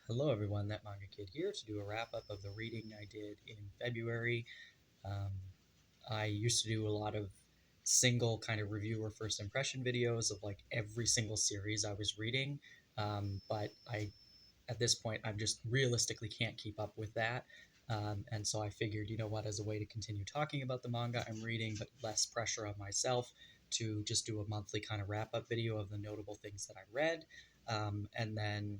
Hello everyone, that Manga Kid here to do a wrap up of the reading I did in February. Um, I used to do a lot of single kind of review or first impression videos of like every single series I was reading, but at this point, I just realistically can't keep up with that. And so I figured, you know what, as a way to continue talking about the manga I'm reading, but less pressure on myself, to just do a monthly kind of wrap up video of the notable things that I read. And then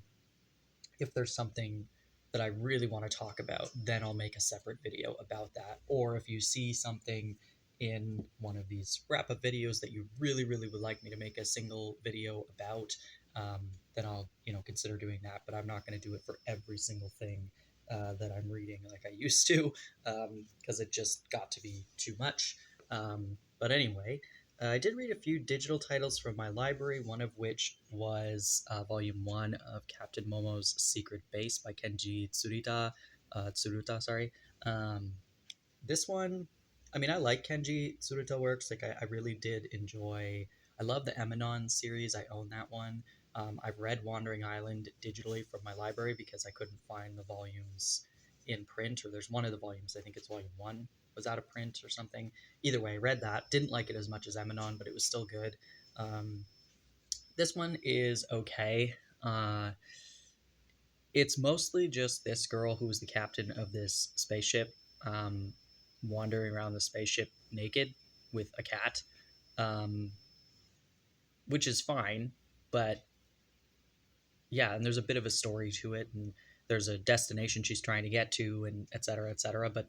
if there's something that I really want to talk about, then I'll make a separate video about that. Or if you see something in one of these wrap up videos that you really, really would like me to make a single video about, then I'll, consider doing that. But I'm not going to do it for every single thing that I'm reading like I used to, because it just got to be too much. But anyway, I did read a few digital titles from my library, one of which was Volume 1 of Captain Momo's Secret Base by Kenji Tsuruta, sorry. Um, this one, I mean, I like Kenji Tsuruta works. Like, I really did enjoy, I love the Eminon series. I own that one. I've read Wandering Island digitally from my library because I couldn't find the volumes in print, or there's one of the volumes, I think it's Volume 1, was out of print or something. Either way, I read that. Didn't like it as much as Eminon, but it was still good. Um, this one is okay. It's mostly just this girl who was the captain of this spaceship, um, wandering around the spaceship naked with a cat, um, which is fine, but yeah, and there's a bit of a story to it, and there's a destination she's trying to get to, and et cetera, et cetera. But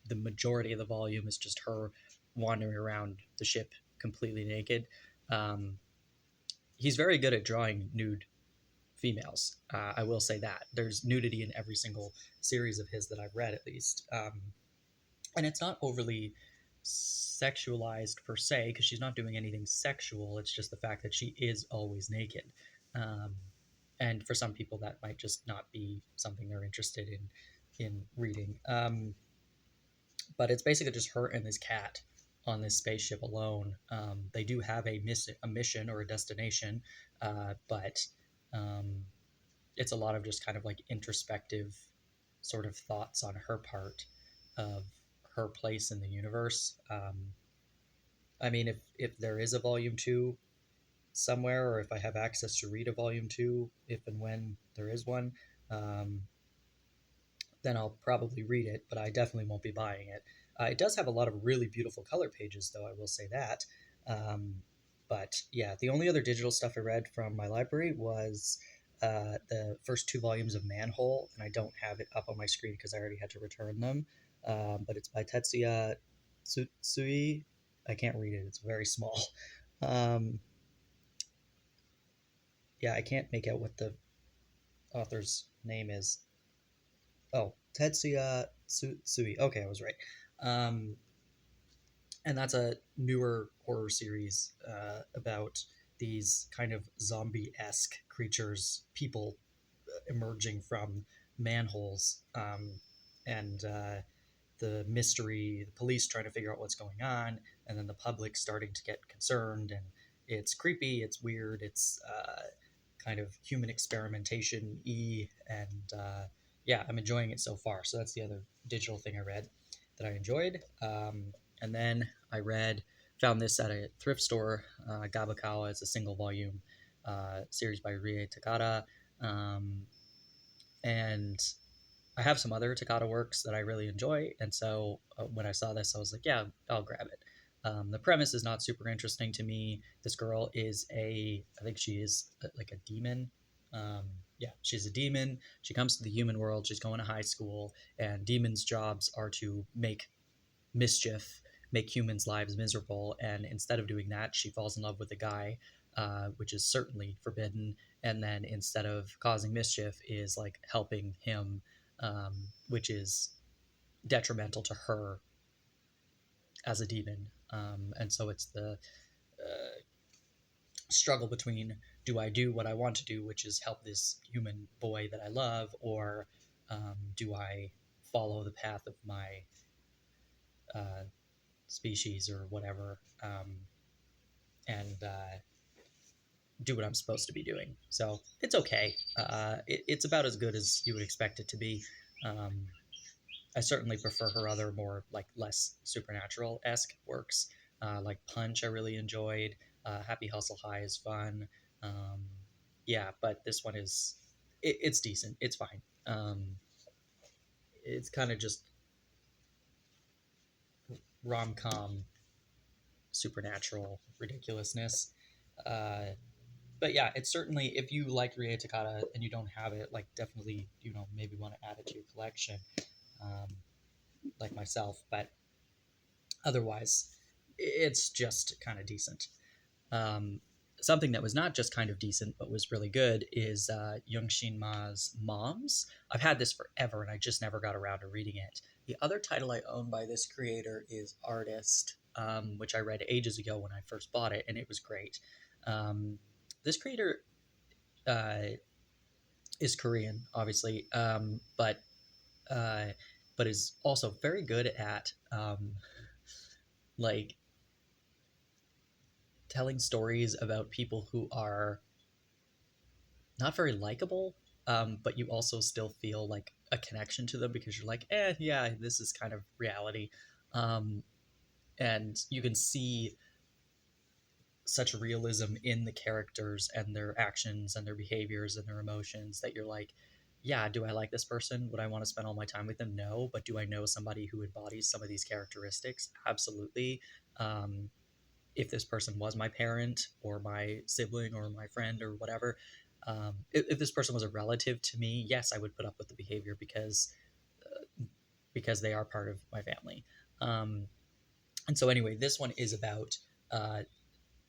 the majority of the volume is just her wandering around the ship completely naked. Um, he's very good at drawing nude females. I will say that there's nudity in every single series of his that I've read, at least, and it's not overly sexualized per se because she's not doing anything sexual. It's just the fact that she is always naked. Um, and for some people that might just not be something they're interested in reading. But it's basically just her and this cat on this spaceship alone. They do have a mission or a destination, but um, it's a lot of just kind of like introspective sort of thoughts on her part of her place in the universe. I mean, if there is a volume two somewhere, or if I have access to read a volume two, if and when there is one, um, then I'll probably read it, but I definitely won't be buying it. It does have a lot of really beautiful color pages, though, I will say that. Um, but yeah, the only other digital stuff I read from my library was the first two volumes of Manhole, and I don't have it up on my screen because I already had to return them. But it's by Tetsuya Tsui. I can't read it, it's very small. Um, yeah, I can't make out what the author's name is. Oh, Tetsuya Tsui. Okay, I was right. Um, and that's a newer horror series about these kind of zombie-esque creatures, people emerging from manholes, and the mystery, the police trying to figure out what's going on, and then the public starting to get concerned. And it's creepy, it's weird, it's kind of human experimentation and yeah, I'm enjoying it so far. So that's the other digital thing I read that I enjoyed. And then I found this at a thrift store. Gabaa is a single volume series by Rie Takada. Um, and I have some other Takada works that I really enjoy. And so when I saw this, I was like, yeah, I'll grab it. The premise is not super interesting to me. This girl I think she is like a demon. Um, yeah, she's a demon. She comes to the human world. She's going to high school, and demons' jobs are to make mischief, make humans' lives miserable. And instead of doing that, she falls in love with a guy, which is certainly forbidden. And then instead of causing mischief, is like helping him, which is detrimental to her as a demon. And so it's the struggle between, do I do what I want to do, which is help this human boy that I love, or do I follow the path of my uh, species or whatever? And do what I'm supposed to be doing. So it's okay. It's about as good as you would expect it to be. Um, I certainly prefer her other more like less supernatural esque works, like Punch. I really enjoyed. Happy Hustle High is fun. Um, yeah, but this one is it's decent. It's fine. It's kind of just rom com supernatural ridiculousness. Uh, but yeah, it's certainly if you like Rie Takata and you don't have it, like definitely maybe want to add it to your collection, um, like myself. But otherwise, it's just kind of decent. Um, Something that was not just kind of decent but was really good is Yeong-shin Ma's Moms. I've had this forever and I just never got around to reading it. The other title I own by this creator is Artist, which I read ages ago when I first bought it, and it was great. Um, this creator uh, is Korean, obviously, uh, but is also very good at like telling stories about people who are not very likable, but you also still feel like a connection to them because you're like, yeah, this is kind of reality. Um, and you can see such realism in the characters and their actions and their behaviors and their emotions that you're like, yeah, do I like this person? Would I want to spend all my time with them? No. But do I know somebody who embodies some of these characteristics? Absolutely. Um, if this person was my parent or my sibling or my friend or whatever, if this person was a relative to me, yes, I would put up with the behavior because they are part of my family. Um, and so anyway, this one is about uh,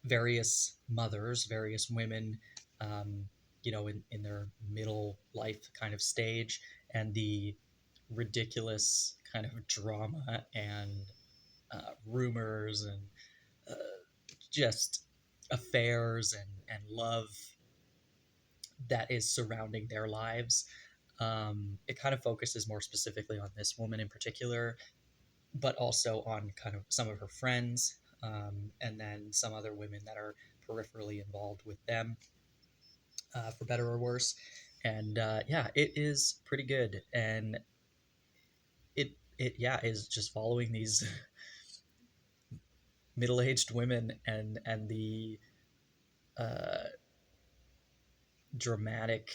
various mothers, various women, in their middle life kind of stage, and the ridiculous kind of drama and rumors and uh, just affairs and love that is surrounding their lives. It kind of focuses more specifically on this woman in particular, but also on kind of some of her friends, and then some other women that are peripherally involved with them, for better or worse. And yeah, it is pretty good, and it yeah is just following these middle-aged women and the uh, dramatic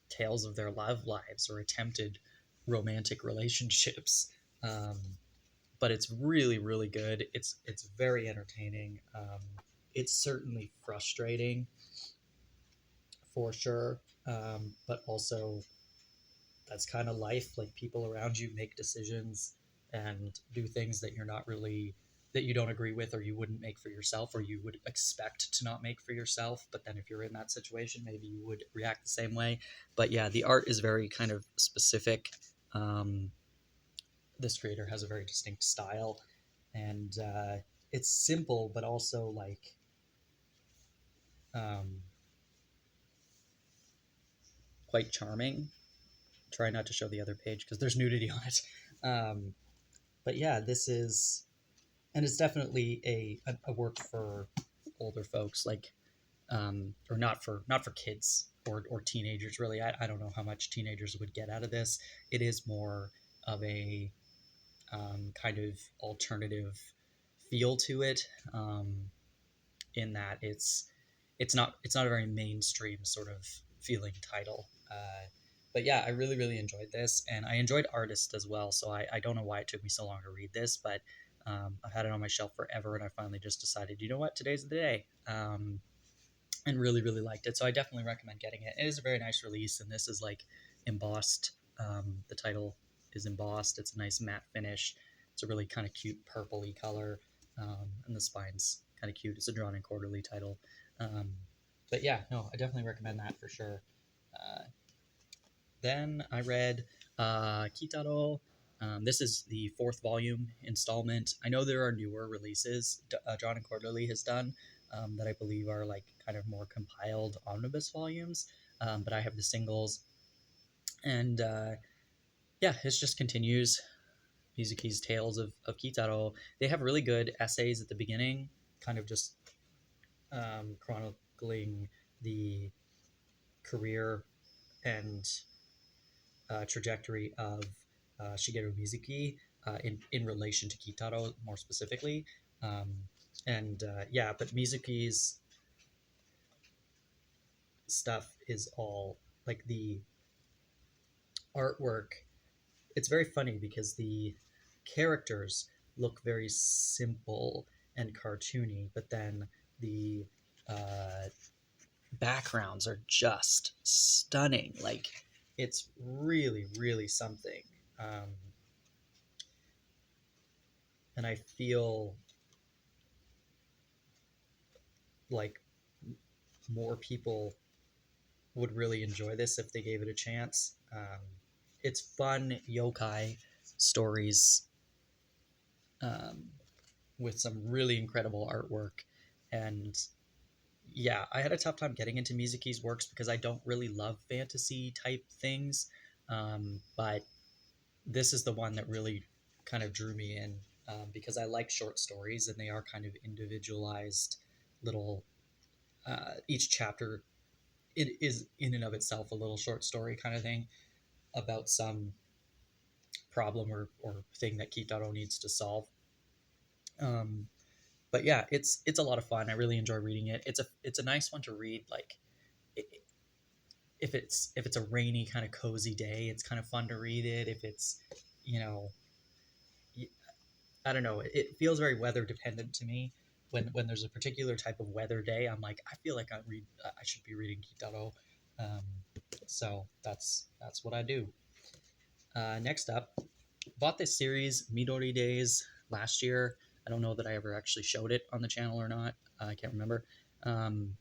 tales of their love lives or attempted romantic relationships. Um, but it's really, really good. It's very entertaining. It's certainly frustrating for sure, but also that's kind of life. Like people around you make decisions and do things that you're not really that you don't agree with or you wouldn't make for yourself or you would expect to not make for yourself, but then if you're in that situation maybe you would react the same way. But yeah, the art is very kind of specific. um, this creator has a very distinct style, and it's simple but also like um, quite charming. Try not to show the other page because there's nudity on it. But yeah, this is, and it's definitely a work for older folks, like or not for kids or teenagers really. I don't know how much teenagers would get out of this. It is more of a kind of alternative feel to it, in that it's not a very mainstream sort of feeling title. But yeah, I really, really enjoyed this, and I enjoyed Artist as well. So I don't know why it took me so long to read this, but I've had it on my shelf forever, and I finally just decided, you know what, today's the day, and really, really liked it. So I definitely recommend getting it. It is a very nice release, and this is like embossed. The title is embossed. It's a nice matte finish. It's a really kind of cute purpley color, and the spine's kind of cute. It's a drawn in quarterly title. Um, but yeah, no, I definitely recommend that for sure. Uh, then I read Kitaro. This is the fourth volume installment. I know there are newer releases John and Quarterly has done, that I believe are like kind of more compiled omnibus volumes, but I have the singles. And yeah, it just continues Mizuki's tales of Kitaro. They have really good essays at the beginning, kind of just chronicling the career and trajectory of Shigeru Mizuki in relation to Kitaro more specifically. Um, and yeah, but Mizuki's stuff is all like the artwork. It's very funny because the characters look very simple and cartoony, but then the uh, backgrounds are just stunning. Like it's really, really something. Um, and I feel like more people would really enjoy this if they gave it a chance. It's fun yokai stories um, with some really incredible artwork. And yeah, I had a tough time getting into Mizuki's works because I don't really love fantasy type things. But this is the one that really kind of drew me in because I like short stories and they are kind of individualized little, each chapter it is in and of itself a little short story kind of thing about some problem or thing that Kitaro needs to solve. Um, but yeah, it's a lot of fun. I really enjoy reading it. It's a nice one to read. Like it, if it's a rainy kind of cozy day, it's kind of fun to read it. If it's you know I don't know, it feels very weather dependent to me. When there's a particular type of weather day, I'm like I feel like I should be reading Kitaro. Um, so that's what I do. Next up, bought this series Midori Days last year. I don't know that I ever actually showed it on the channel or not. I can't remember. Um,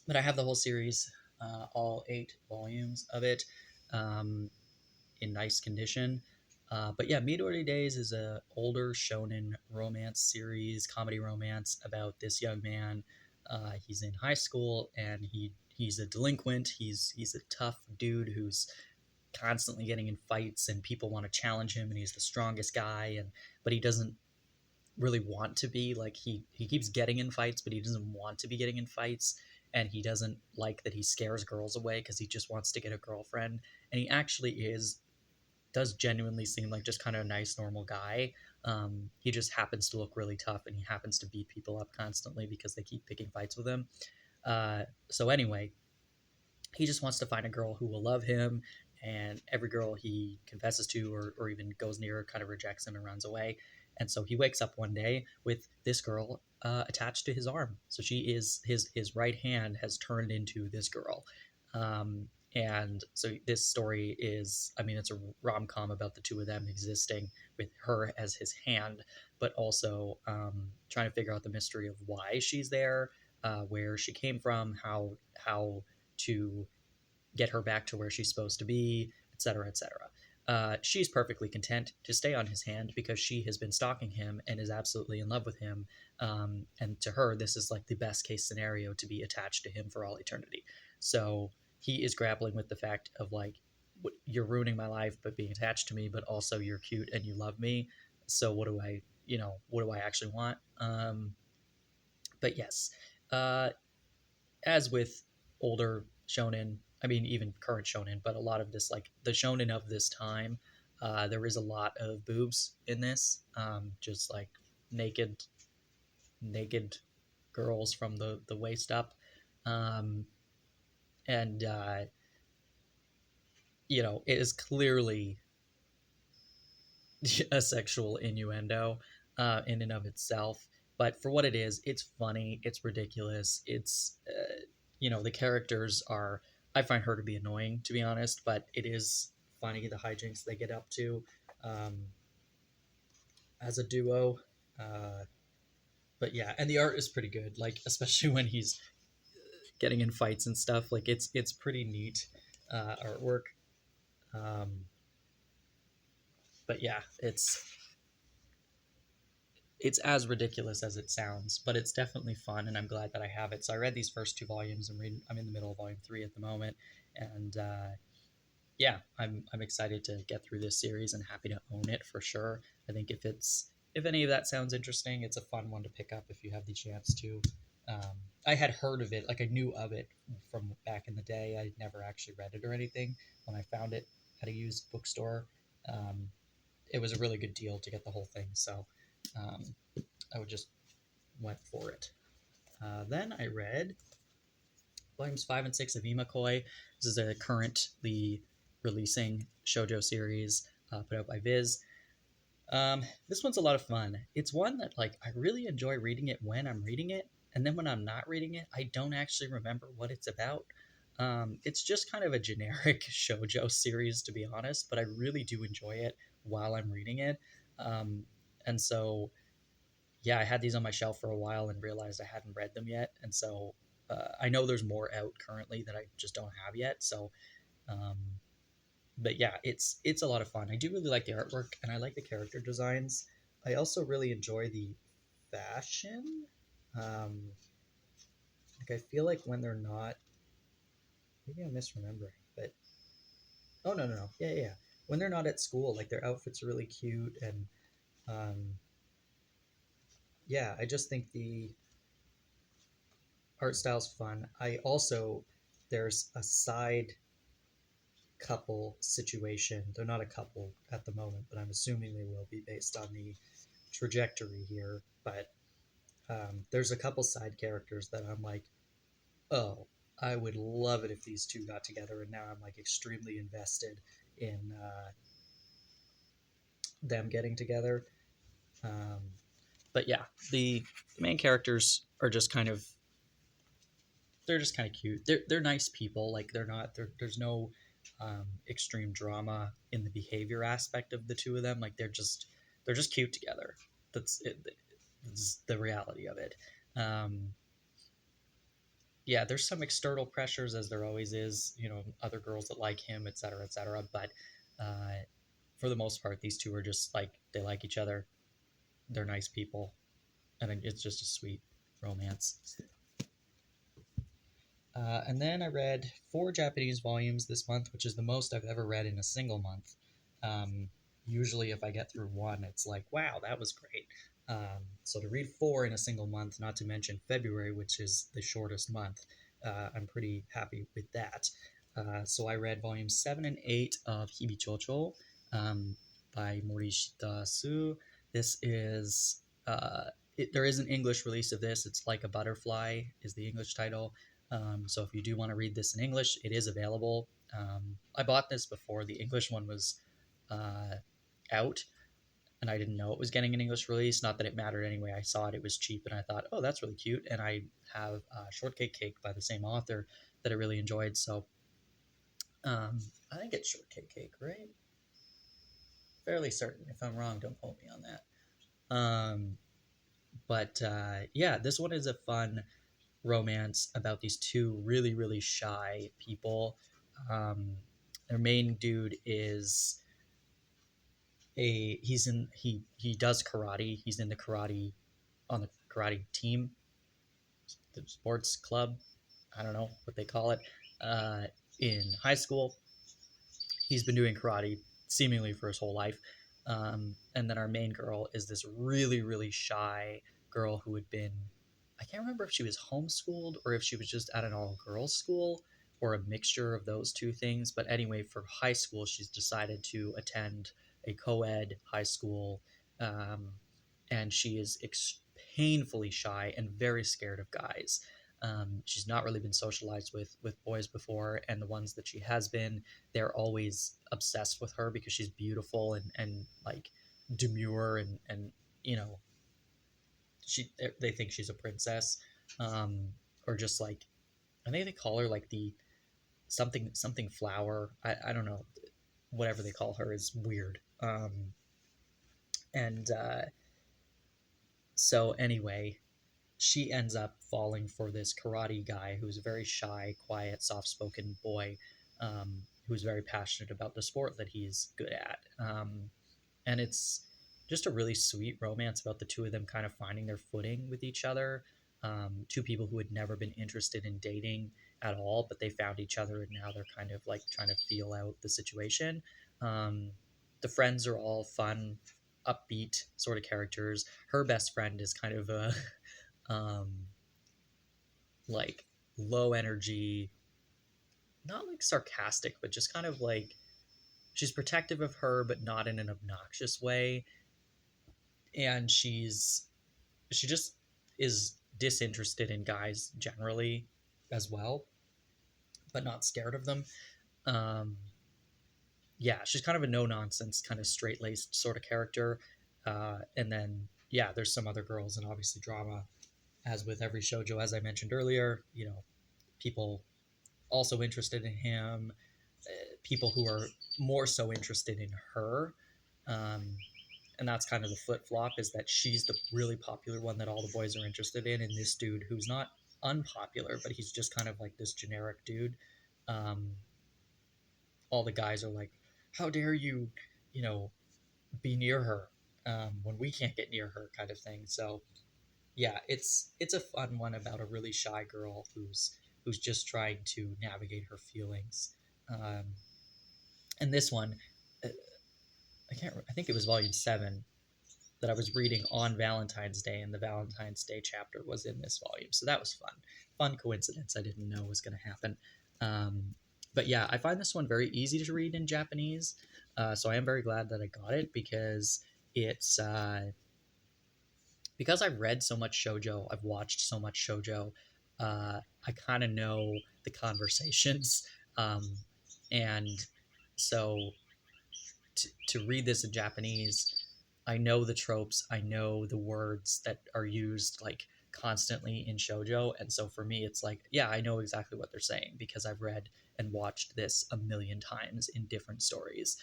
but I have the whole series, all 8 volumes of it, um, in nice condition. But yeah, Midori Days is a older shonen romance series, comedy romance about this young man. He's in high school and he's a delinquent. He's a tough dude who's constantly getting in fights and people want to challenge him and he's the strongest guy and but he doesn't really want to be like he keeps getting in fights but he doesn't want to be getting in fights and he doesn't like that he scares girls away because he just wants to get a girlfriend and he actually is does genuinely seem like just kind of a nice normal guy. He just happens to look really tough and he happens to beat people up constantly because they keep picking fights with him. So anyway, he just wants to find a girl who will love him and every girl he confesses to or even goes near kind of rejects him and runs away. And so he wakes up one day with this girl attached to his arm, so she is his right hand has turned into this girl. And so this story is, I mean, it's a rom-com about the two of them existing with her as his hand, but also trying to figure out the mystery of why she's there, where she came from, how to get her back to where she's supposed to be, etc., etc. She's perfectly content to stay on his hand because she has been stalking him and is absolutely in love with him. And to her, this is like the best case scenario to be attached to him for all eternity. So he is grappling with the fact of like, you're ruining my life, but being attached to me, but also you're cute and you love me. So what do I actually want? But yes, uh, as with older shonen, I mean even current shonen, but a lot of this like the shonen of this time, there is a lot of boobs in this, just like naked naked girls from the waist up, um, and it is clearly a sexual innuendo in and of itself. But for what it is, it's funny, it's ridiculous, it's the characters are. I find her to be annoying, to be honest, but it is funny the hijinks they get up to um, as a duo. Uh, but yeah, and the art is pretty good, like especially when he's getting in fights and stuff. Like it's pretty neat artwork. Um, but yeah, it's as ridiculous as it sounds, but it's definitely fun, and I'm glad that I have it. So I read these first 2 volumes. I'm in the middle of volume 3 at the moment, and yeah, I'm excited to get through this series and happy to own it for sure. I think if any of that sounds interesting, it's a fun one to pick up if you have the chance to. I had heard of it, like I knew of it from back in the day. I never actually read it or anything. When I found it at a used bookstore, um, it was a really good deal to get the whole thing. So um, I would just went for it. Then I read volumes 5 and 6 of Ecoy. This is a currently releasing shojo series put out by Viz. This one's a lot of fun. It's one that like I really enjoy reading it when I'm reading it, and then when I'm not reading it, I don't actually remember what it's about. It's just kind of a generic shojo series, to be honest, but I really do enjoy it while I'm reading it. Um, and so, yeah, I had these on my shelf for a while and realized I hadn't read them yet, and so I know there's more out currently that I just don't have yet. So, um, but yeah, it's a lot of fun. I do really like the artwork and I like the character designs. I also really enjoy the fashion. Like I feel like when they're not, maybe I'm misremembering, but oh no, yeah. When they're not at school, like their outfits are really cute and um, yeah, I just think the art style's fun. I also there's a side couple situation. They're not a couple at the moment, but I'm assuming they will be based on the trajectory here. But there's a couple side characters that I'm like, oh, I would love it if these two got together, and now I'm like extremely invested in them getting together. Um, but yeah, the main characters are just kind of they're just kind of cute. They're nice people. Like there's no extreme drama in the behavior aspect of the two of them. Like they're just cute together. That's it. That's the reality of it. Um, yeah, there's some external pressures as there always is. You know, other girls that like him, et cetera, et cetera. But for the most part, these two are just like they like each other. They're nice people, and it's just a sweet romance. And then I read 4 Japanese volumes this month, which is the most I've ever read in a single month. Um, Usually, if I get through one, it's like, wow, that was great. So to read 4 in a single month, not to mention February, which is the shortest month, I'm pretty happy with that. So I read volumes 7 and 8 of Hibichocho by Morishita Su. This is there is an English release of this. It's Like a Butterfly is the English title. So if you do want to read this in English, it is available. I bought this before the English one was uh, out, and I didn't know it was getting an English release. Not that it mattered anyway. I saw it; it was cheap, and I thought, oh, that's really cute. And I have Shortcake Cake by the same author that I really enjoyed. So I think it's Shortcake Cake, right? Fairly certain. If I'm wrong, don't quote me on that. But yeah, this one is a fun romance about these two really really shy people. Um, their main dude is he does karate. He's in the karate on the karate team, the sports club. I don't know what they call it. Uh, in high school, he's been doing karate seemingly for his whole life. And then our main girl is this really, really shy girl who had been, I can't remember if she was homeschooled or if she was just at an all girls school or a mixture of those two things. But anyway, for high school, she's decided to attend a co ed high school. Um, and she is painfully shy and very scared of guys. She's not really been socialized with boys before, and the ones that she has been, they're always obsessed with her because she's beautiful and like demure and you know they think she's a princess, um, or just like I think they call her like the something flower. I don't know, whatever they call her is weird. And So anyway, she ends up falling for this karate guy who's a very shy, quiet, soft-spoken boy, who's very passionate about the sport that he's good at. And it's just a really sweet romance about the two of them kind of finding their footing with each other. Two people who had never been interested in dating at all, but they found each other and now they're kind of like trying to feel out the situation. Um, the friends are all fun, upbeat sort of characters. Her best friend is kind of a um, like low energy, not like sarcastic, but just kind of like she's protective of her, but not in an obnoxious way. And she just is disinterested in guys generally as well, but not scared of them. Um, yeah, she's kind of a no nonsense, kind of straight laced sort of character. And then, yeah, there's some other girls and obviously drama, as with every shojo, as I mentioned earlier. People also interested in him, people who are more so interested in her. Um, and that's kind of the flip flop, is that she's the really popular one that all the boys are interested in, and this dude who's not unpopular, but he's just kind of like this generic dude. Um, all the guys are like, "How dare you, you know, be near her when we can't get near her," kind of thing. So yeah, it's a fun one about a really shy girl who's just trying to navigate her feelings. Um, and this one, uh, I think it was volume 7 that I was reading on Valentine's Day, and the Valentine's Day chapter was in this volume. So that was fun. Fun coincidence I didn't know was going to happen. But yeah, I find this one very easy to read in Japanese. So I am very glad that I got it, it's because I've read so much shojo, I've watched so much shojo. I kind of know the conversations, um, and so to read this in Japanese, I know the tropes, I know the words that are used like constantly in shojo, and so for me it's like, yeah, I know exactly what they're saying because I've read and watched this a million times in different stories.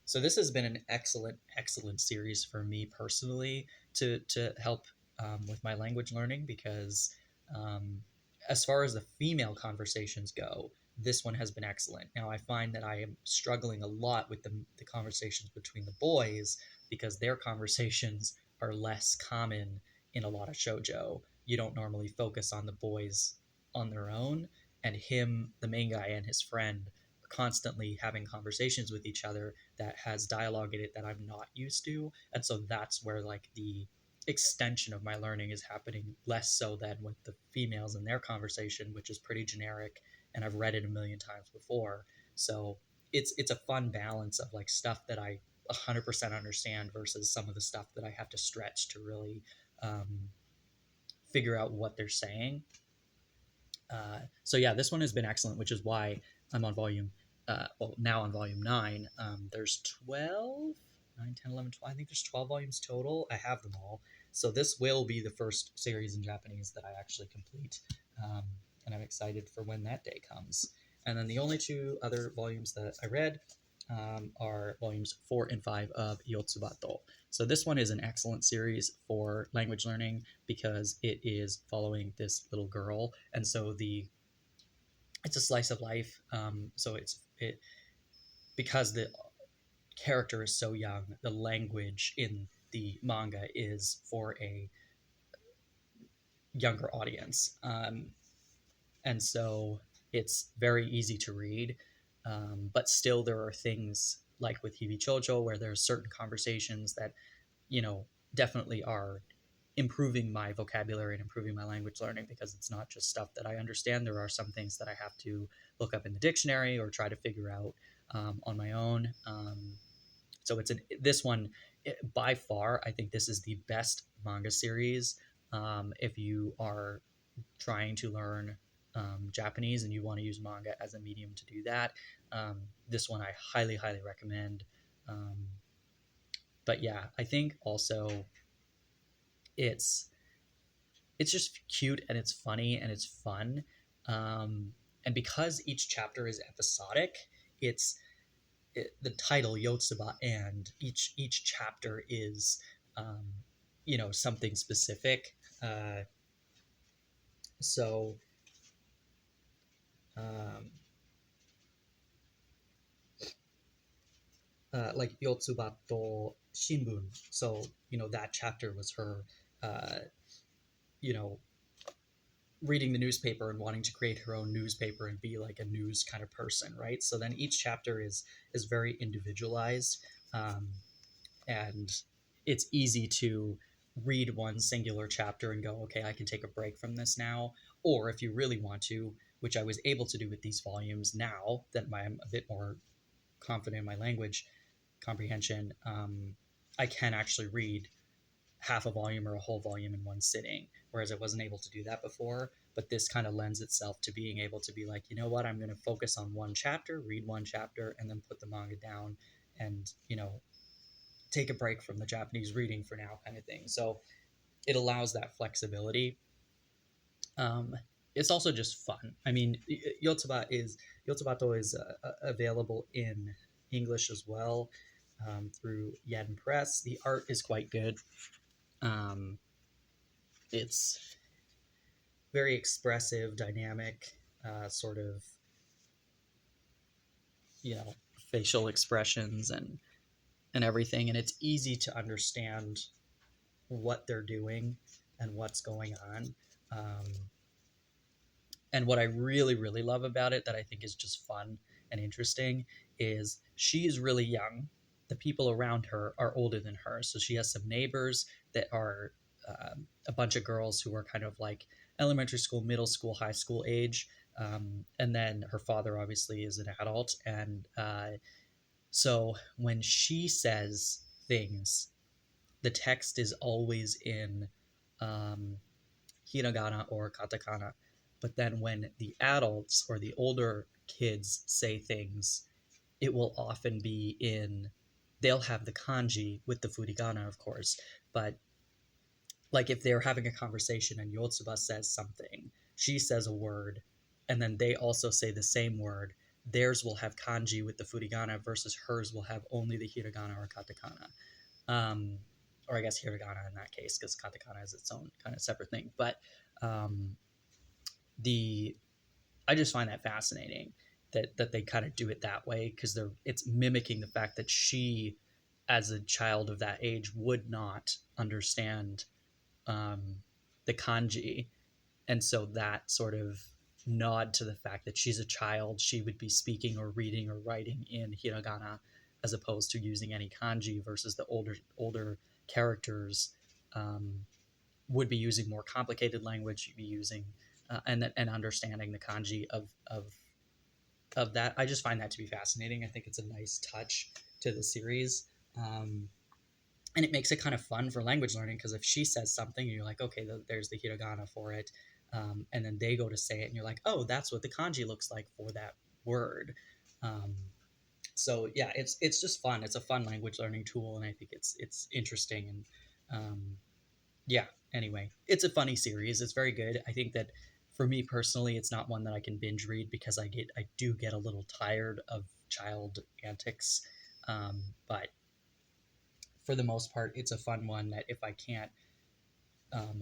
So this has been an excellent series for me personally to help with my language learning, because um, as far as the female conversations go, this one has been excellent. Now I find that I am struggling a lot with the conversations between the boys, because their conversations are less common in a lot of shojo. You don't normally focus on the boys on their own, and him, the main guy, and his friend are constantly having conversations with each other that has dialogue in it that I'm not used to. And so that's where like the extension of my learning is happening, less so than with the females in their conversation, which is pretty generic and I've read it a million times before. So it's a fun balance of like stuff that I 100% understand versus some of the stuff that I have to stretch to really um, figure out what they're saying. So yeah, this one has been excellent, which is why I'm on volume, now on volume 9. There's 12, 9, 10, 11, 12. I think there's 12 volumes total. I have them all. So this will be the first series in Japanese that I actually complete. Um, and I'm excited for when that day comes. And then the only two other volumes that I read are volumes 4 and 5 of Yotsuba. So this one is an excellent series for language learning because it is following this little girl, and so it's a slice of life. So it because the character is so young, the language in the manga is for a younger audience, and so it's very easy to read. But still, there are things like with Hibi Chocho where there's certain conversations that definitely are improving my vocabulary and improving my language learning, because it's not just stuff that I understand. There are some things that I have to look up in the dictionary or try to figure out on my own. So this one, by far, I think this is the best manga series. If you are trying to learn Japanese and you want to use manga as a medium to do that, this one I highly recommend. Um, but yeah, I think also it's it's just cute and it's funny and it's fun. Um, and because each chapter is episodic, it's the title Yotsuba, and each chapter is um, something specific. So um, like Yotsuba to Shinbun. So that chapter was her, uh, you know, reading the newspaper and wanting to create her own newspaper and be like a news kind of person, right? So then each chapter is very individualized, um, and it's easy to read one singular chapter and go, okay, I can take a break from this now, Or if you really want to, which I was able to do with these volumes now that I'm a bit more confident in my language comprehension, I can actually read half a volume or a whole volume in one sitting, whereas I wasn't able to do that before. But this kind of lends itself to being able to be like, you know what, I'm going to focus on one chapter, read one chapter, and then put the manga down and, take a break from the Japanese reading for now, kind of thing. So it allows that flexibility. Um, it's also just fun. I mean, Yotsubato is available in English as well, through Yen Press. The art is quite good. Um, it's very expressive, dynamic, sort of, you know, facial expressions and everything, and it's easy to understand what they're doing and what's going on. Um, and what I really, really love about it, that I think is just fun and interesting, is she is really young. The people around her are older than her, so she has some neighbors that are a bunch of girls who are kind of like elementary school, middle school, high school age. And then her father obviously is an adult, and so when she says things, the text is always in um, hiragana or katakana. But then when the adults or the older kids say things, it will often be in, they'll have the kanji with the furigana, of course. But like if they're having a conversation and Yotsuba says something, she says a word, and then they also say the same word, theirs will have kanji with the furigana versus hers will have only the hiragana or katakana. Um, or I guess hiragana in that case, because katakana is its own kind of separate thing. But um, the I just find that fascinating that they kind of do it that way, because it's mimicking the fact that she, as a child of that age, would not understand um, the kanji, and so that sort of nod to the fact that she's a child, she would be speaking or reading or writing in hiragana as opposed to using any kanji, versus the older characters um, would be using more complicated language, you'd be using and understanding the kanji of that. I just find that to be fascinating. I think it's a nice touch to the series. And it makes it kind of fun for language learning, because if she says something and you're like, okay, there's the hiragana for it, and then they go to say it and you're like, oh, that's what the kanji looks like for that word. Um, so yeah, it's just fun. It's a fun language learning tool, and I think it's interesting. And yeah, anyway, it's a funny series. It's very good. I think that for me personally, it's not one that I can binge read, because I do get a little tired of child antics. But for the most part, it's a fun one that if I can't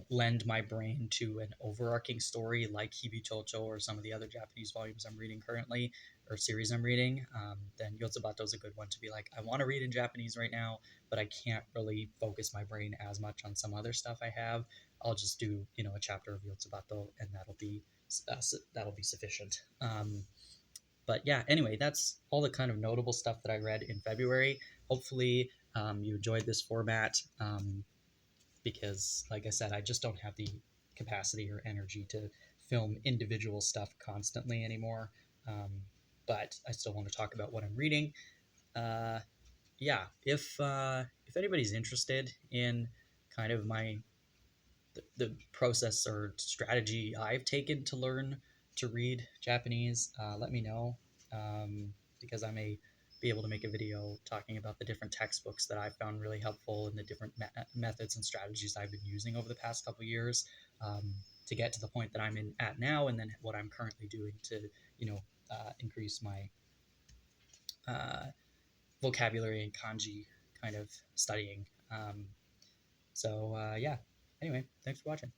lend my brain to an overarching story like Hibichocho or some of the other Japanese volumes I'm reading currently, or series I'm reading, then Yotsubato is a good one to be like, I want to read in Japanese right now, but I can't really focus my brain as much on some other stuff I have. I'll just do a chapter of Yotsubato, and that'll be sufficient. But yeah, anyway, that's all the kind of notable stuff that I read in February. Hopefully, you enjoyed this format. Because like I said, I just don't have the capacity or energy to film individual stuff constantly anymore. Um, but I still want to talk about what I'm reading. Uh, yeah, if anybody's interested in kind of the process or strategy I've taken to learn to read Japanese, let me know, because I may be able to make a video talking about the different textbooks that I found really helpful, and the different methods and strategies I've been using over the past couple years, to get to the point that I'm at now, and then what I'm currently doing to increase my uh, vocabulary and kanji kind of studying. Yeah. Anyway, thanks for watching.